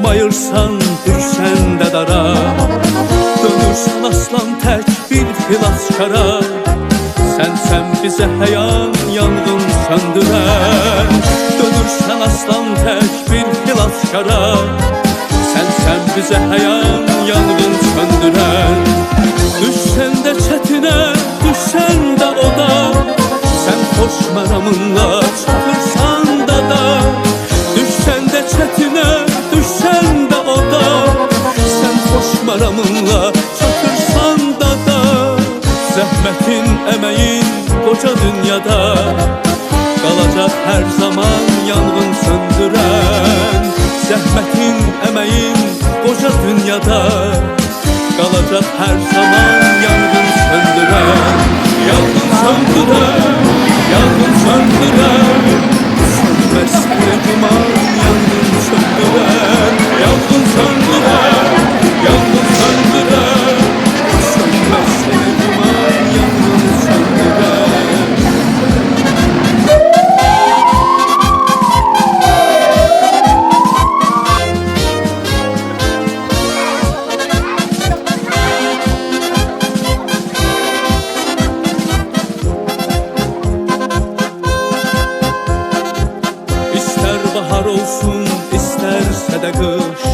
bayırsan düşsən də dara, dönürsən aslan tək bir xilaskara. Sənsən bizə həyan yanğın söndürən, dönürsən aslan tək bir xilaskara. Sənsən bizə həyan yanğın söndürən. Düşsən də çətinə, düşsən də oda, sən xoş məramınla çatırsan da da. Düşsən də çətinə, düşsən də oda, sən xoş məramınla çatırsan da da. Zəhmətin, əməyin qoca dünyada qalacaq hər zaman yanğın söndürən. Zəhmətin, əməyin qoca dünyada qalacaq hər zaman yanğın söndürən. Yanğın söndürən, yanğın söndürən, sönməz sənə güman yanğın söndürən. Yanğın söndürən, yanğın söndürən, sönməz sənə güman yanğın söndürən. Bahar olsun, istərsə də qış,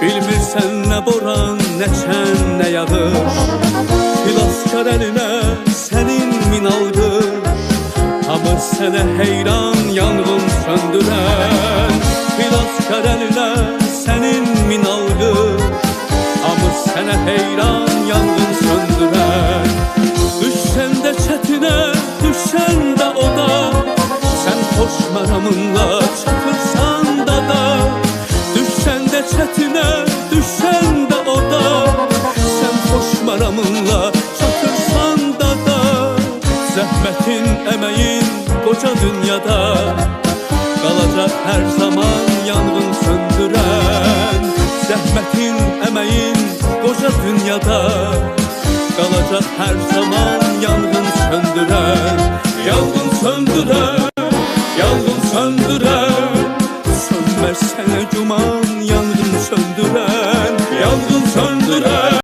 bilmirsən nə boran, nə çən, nə yağış. Xilaskar əlinə sənin min alqış, hamı sənə heyran yanğın söndürən. Xilaskar əlinə sənin min alqış, hamı sənə heyran yanğın söndürən. Düşsən də çətinə, düşsən də oda, sən xoş məramınla çatırsan da da. Düşsən də çətinə, düşsən də oda, sən xoş məramınla çatırsan da da. Zəhmətin, əməyin qoca dünyada qalacaq hər zaman yanğın söndürən. Zəhmətin, əməyin qoca dünyada qalacaq hər zaman